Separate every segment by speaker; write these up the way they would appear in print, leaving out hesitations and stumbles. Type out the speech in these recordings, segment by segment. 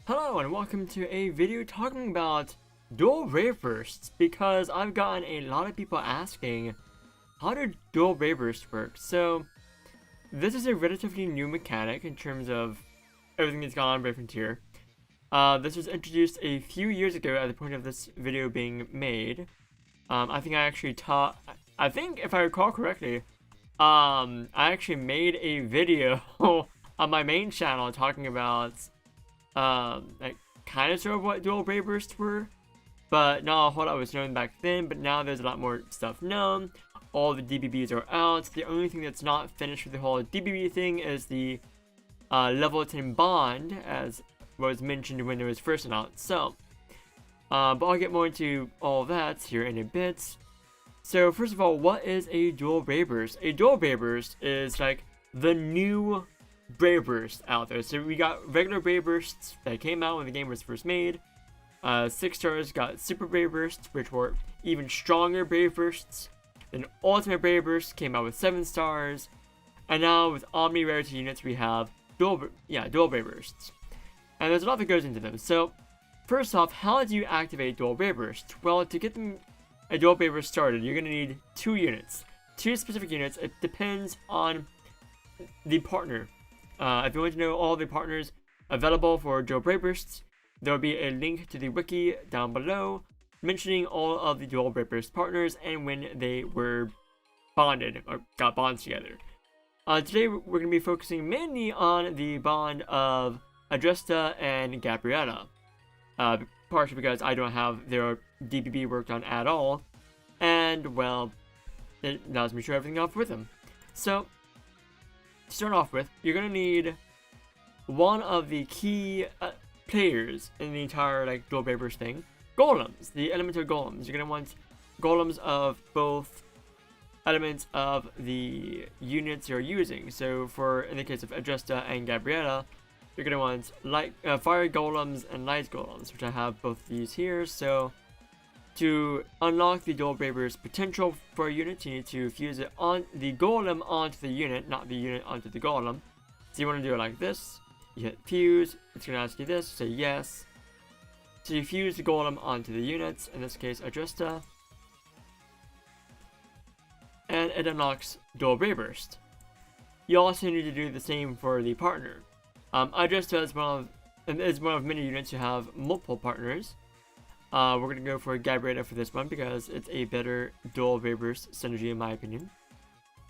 Speaker 1: Hello and welcome to a video talking about dual ray bursts because I've gotten a lot of people asking how do dual ray bursts work. So this is a relatively new mechanic in terms of everything that's gone on Brave Frontier. This was introduced a few years ago at the point of this video being made. I think if I recall correctly, I actually made a video on my main channel talking about like kind of sort of what dual ray bursts were, but not a whole lot was known back then. But now there's a lot more stuff known. All the DBBs are out. The only thing that's not finished with the whole DBB thing is the level 10 bond, as was mentioned when it was first announced. So, but I'll get more into all of that here in a bit. So first of all, what is a dual ray burst? A dual ray burst is like the new Brave Burst out there. So we got regular Brave Bursts that came out when the game was first made. 6 stars got Super Brave Bursts, which were even stronger Brave Bursts. Then Ultimate Brave Bursts came out with 7 stars. And now with Omni Rarity units, we have dual Brave Bursts. And there's a lot that goes into them. So first off, how do you activate dual Brave Bursts? Well, to get them a dual Brave Burst started, you're going to need 2 units. 2 specific units. It depends on the partner. If you want to know all the partners available for dual Brave Bursts, there will be a link to the wiki down below mentioning all of the dual Brave Burst partners and when they were bonded or got bonds together. Today we're going to be focusing mainly on the bond of Adresta and Gabriella, partially because I don't have their DBB worked on at all, and well, it allows me to show everything off with them. So to start off with, you're going to need one of the key players in the entire dual Brave Burst thing. Golems, the elemental golems. You're going to want golems of both elements of the units you're using. So in the case of Adresta and Gabriella, you're going to want fire golems and light golems, which I have both of these here. So to unlock the dual Brave Burst potential for a unit, you need to fuse it on the golem onto the unit, not the unit onto the golem. So you want to do it like this. You hit fuse. It's going to ask you this. Say yes. So you fuse the golem onto the units, in this case Adresta, and it unlocks dual Brave Burst. You also need to do the same for the partner. Adresta is one of many units who have multiple partners. We're going to go for Gabriella for this one because it's a better dual Brave Burst synergy in my opinion.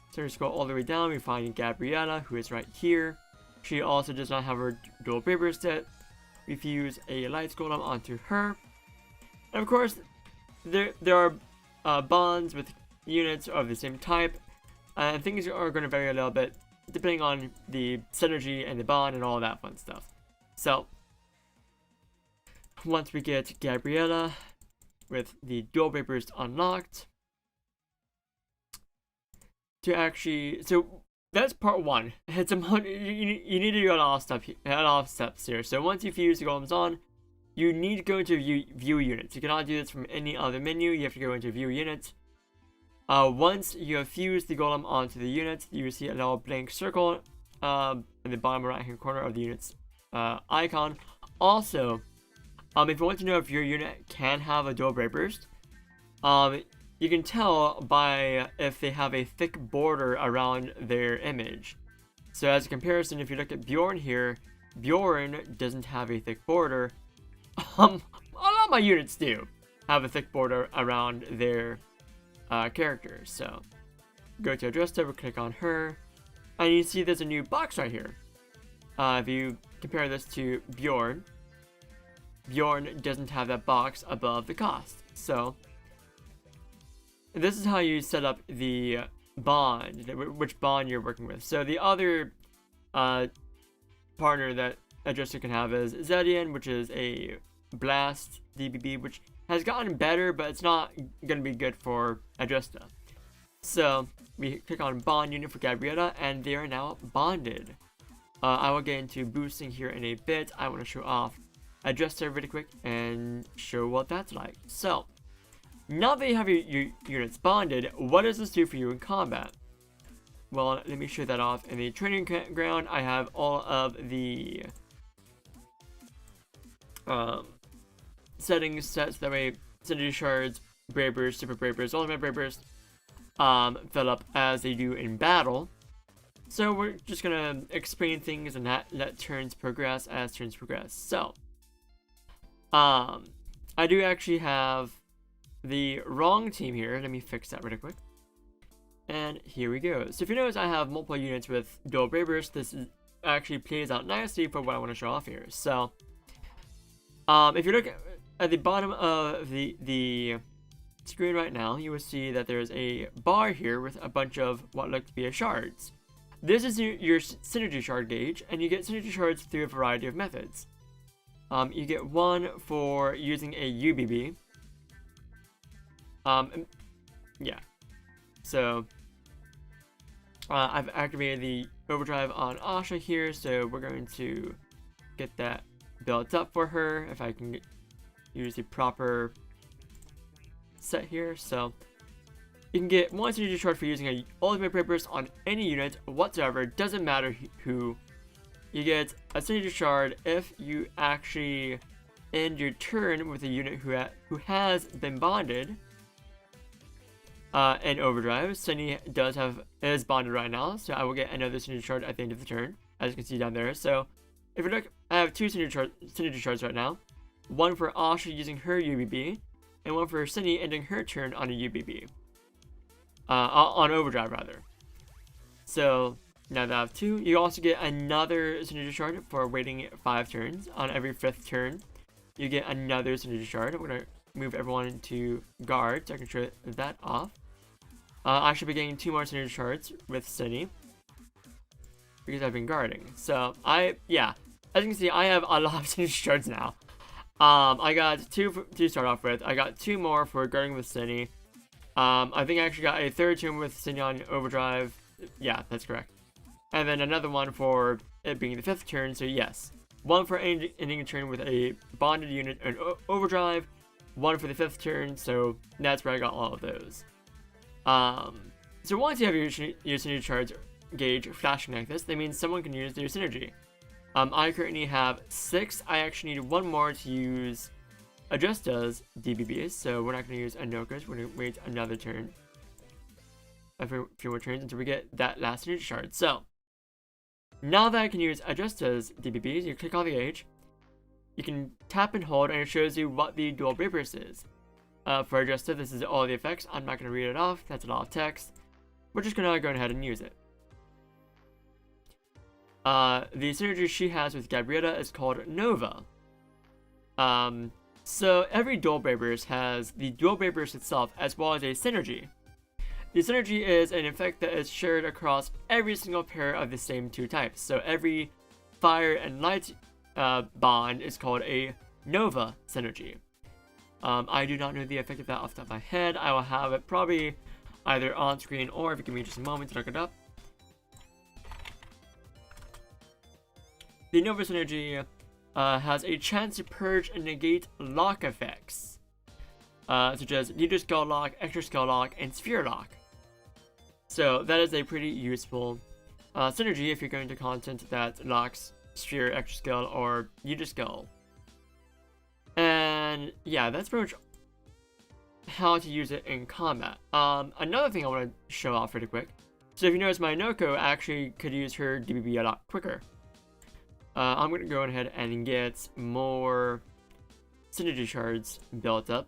Speaker 1: So we scroll all the way down, we find Gabriella, who is right here. She also does not have her dual Brave Burst yet. We fuse a light golem onto her. And of course, there are bonds with units of the same type. And things are going to vary a little bit depending on the synergy and the bond and all that fun stuff. So once we get Gabriella with the dual Brave Burst unlocked, so that's part 1. It's you need to do a lot of steps here. So once you fuse the golems on, you need to go into view units. You cannot do this from any other menu. You have to go into view units. Once you have fused the golem onto the unit, you will see a little blank circle in the bottom right hand corner of the unit's icon. Also, if you want to know if your unit can have a dual Brave Burst, you can tell by if they have a thick border around their image. So as a comparison, if you look at Bjorn here, Bjorn doesn't have a thick border. A lot of my units do have a thick border around their characters. So go to Adresta, we'll click on her, and you see there's a new box right here. If you compare this to Bjorn doesn't have that box above the cost. So this is how you set up the bond, which bond you're working with. So the other partner that Adresta can have is Zedian, which is a blast DBB, which has gotten better, but it's not going to be good for Adresta. So we click on bond unit for Gabriella, and they are now bonded. I will get into boosting here in a bit. I want to show off Adresta really quick and show what that's like. So now that you have your units bonded, what does this do for you in combat? Well, let me show that off. In the training ground, I have all of the settings set so that way synergy shards, brave burst, super brave burst, ultimate brave burst fill up as they do in battle. So we're just gonna explain things and let turns progress as turns progress. So I do actually have the wrong team here. Let me fix that really quick. And here we go. So if you notice, I have multiple units with dual brave burst. This actually plays out nicely for what I want to show off here. So if you look at the bottom of the screen right now, you will see that there's a bar here with a bunch of what look to be shards. This is your synergy shard gauge, and you get synergy shards through a variety of methods. You get one for using a UBB. Yeah. So I've activated the overdrive on Asha here, so we're going to get that built up for her if I can use the proper set here. So you can get one synergy shard for using a ultimate brave burst on any unit whatsoever. Doesn't matter who. You get a synergy shard if you actually end your turn with a unit who has been bonded. In overdrive, Sunny is bonded right now, so I will get another synergy shard at the end of the turn, as you can see down there. So if you look, I have two synergy shards right now. One for Asha using her UBB, and one for Sunny ending her turn on a UBB. On overdrive rather. So now that I have two, you also get another synergy shard for waiting 5 turns. On every 5th turn, you get another synergy shard. I'm gonna move everyone to guard so I can show that off. I should be getting 2 more synergy shards with Sunny because I've been guarding. So as you can see, I have a lot of synergy shards now. I got 2 to start off with. I got 2 more for guarding with Sunny. I think I actually got a 3rd turn with Sunny on overdrive. Yeah, that's correct. And then another one for it being the 5th turn. So yes, one for ending a turn with a bonded unit in overdrive. One for the 5th turn. So that's where I got all of those. So once you have your synergy charge gauge flashing like this, that means someone can use their synergy. I currently have 6. I actually need 1 more to use Adjusta's DBBs, so we're not going to use Anoka's. We're going to wait another turn. A few more turns until we get that last synergy shard. So now that I can use Adjusta's DBBs, you click on the gauge. You can tap and hold, and it shows you what the dual brave burst is. For Adjusta, this is all the effects. I'm not going to read it off. That's a lot of text. We're just going to go ahead and use it. The synergy she has with Gabriella is called Nova. So every dual brave burst has the dual brave burst itself as well as a synergy. The synergy is an effect that is shared across every single pair of the same 2 types. So every fire and light bond is called a Nova synergy. I do not know the effect of that off the top of my head. I will have it probably either on screen or if you give me just a moment to look it up. The Nova synergy has a chance to purge and negate lock effects, such as Leader Scale Lock, Extra Scale Lock, and Sphere Lock. So that is a pretty useful synergy if you're going to content that locks Sphere, Extra Scale, or Leader Scale. And yeah, that's pretty much how to use it in combat. Another thing I want to show off really quick. So if you notice, my Noko actually could use her DBB a lot quicker. I'm going to go ahead and get more synergy shards built up.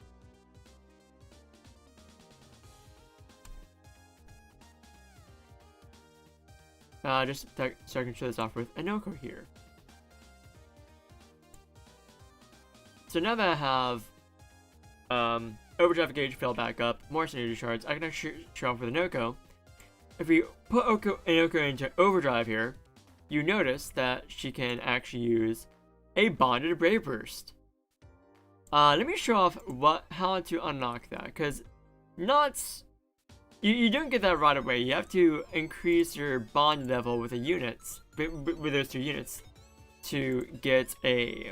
Speaker 1: Just so I can show this off with Anoko here. So now that I have overdrive gauge filled back up, more synergy shards, I can actually show off with Anoko. If we put Anoko into overdrive here, you notice that she can actually use a bonded brave burst. Let me show off how to unlock that, because you don't get that right away. You have to increase your bond level with the units, with those 2 units, to get a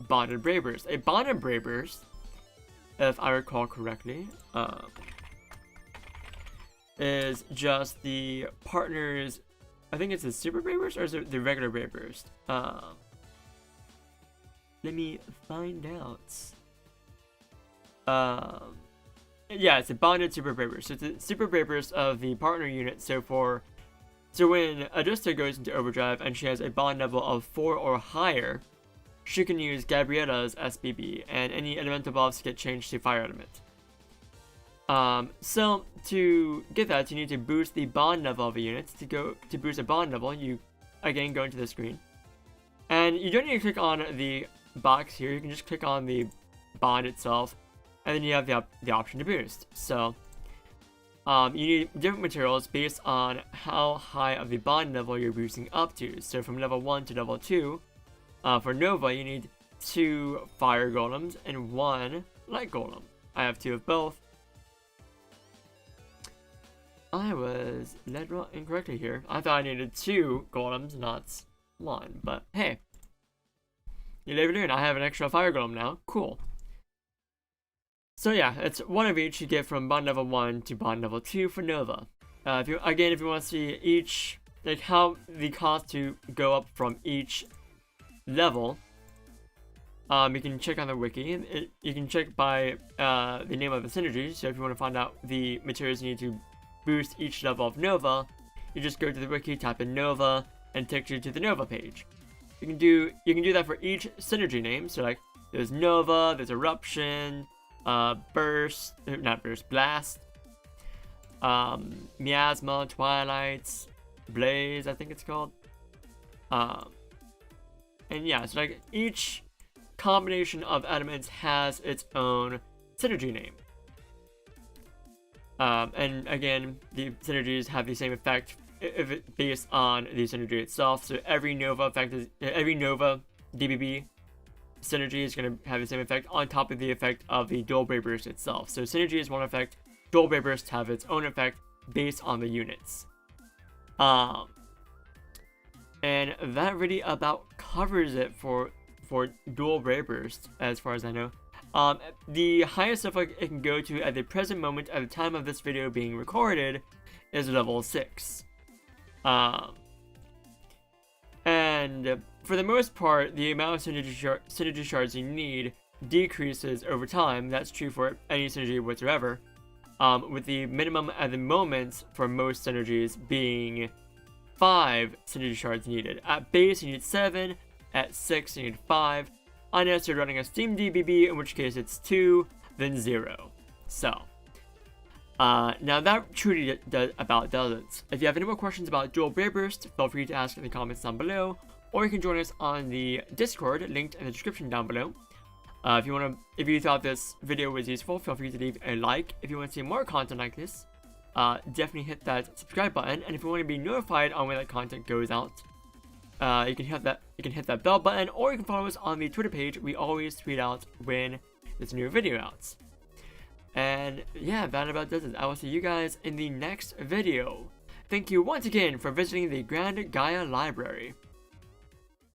Speaker 1: bonded brave burst. A bonded brave burst, if I recall correctly, is just the partner's, I think it's the super brave burst or is it the regular brave burst? Let me find out. Yeah, it's a bonded super brave burst. So it's a super brave burst of the partner unit. So when Adusta goes into overdrive and she has a bond level of 4 or higher, she can use Gabriella's SBB, and any elemental buffs get changed to fire element. So to get that, you need to boost the bond level of a unit. To boost a bond level, you again go into the screen, and you don't need to click on the box here. You can just click on the bond itself, and then you have the option to boost. So you need different materials based on how high of the bond level you're boosting up to. So from level 1 to level 2, for Nova, you need 2 fire golems and 1 light golem. I have 2 of both. I was led incorrectly here. I thought I needed 2 golems, not 1. But hey, you live and learn. I have an extra fire golem now. Cool. So yeah, it's 1 of each you get from bond level 1 to bond level 2 for Nova. If you want to see each, like how the cost to go up from each level, you can check on the wiki. You can check by the name of the synergy. So if you want to find out the materials you need to boost each level of Nova, you just go to the wiki, type in Nova, and it takes you to the Nova page. You can do that for each synergy name. So like there's Nova, there's Eruption, Blast, Miasma, Twilight, Blaze, I think it's called. And yeah, so like each combination of elements has its own synergy name. And again, the synergies have the same effect if it's based on the synergy itself. So every Nova DBB synergy is going to have the same effect on top of the effect of the dual brave burst itself. So synergy is one effect, dual brave burst have its own effect based on the units. And that really about covers it for dual brave burst, as far as I know. The highest level it can go to at the present moment, at the time of this video being recorded, is level 6. And for the most part, the amount of synergy shards you need decreases over time. That's true for any synergy whatsoever. With the minimum at the moment for most synergies being 5 synergy shards needed. At base, you need 7. At 6, you need 5. Unless you're running a Steam DBB, in which case it's 2, then 0. So, now that truly does it. If you have any more questions about dual brave burst, feel free to ask in the comments down below, or you can join us on the Discord, linked in the description down below. If you thought this video was useful, feel free to leave a like. If you want to see more content like this, definitely hit that subscribe button. And if you want to be notified on when that content goes out, you can hit that bell button, or you can follow us on the Twitter page. We always tweet out when there's a new video out. And yeah, that about does it. I will see you guys in the next video. Thank you once again for visiting the Grand Gaia Library.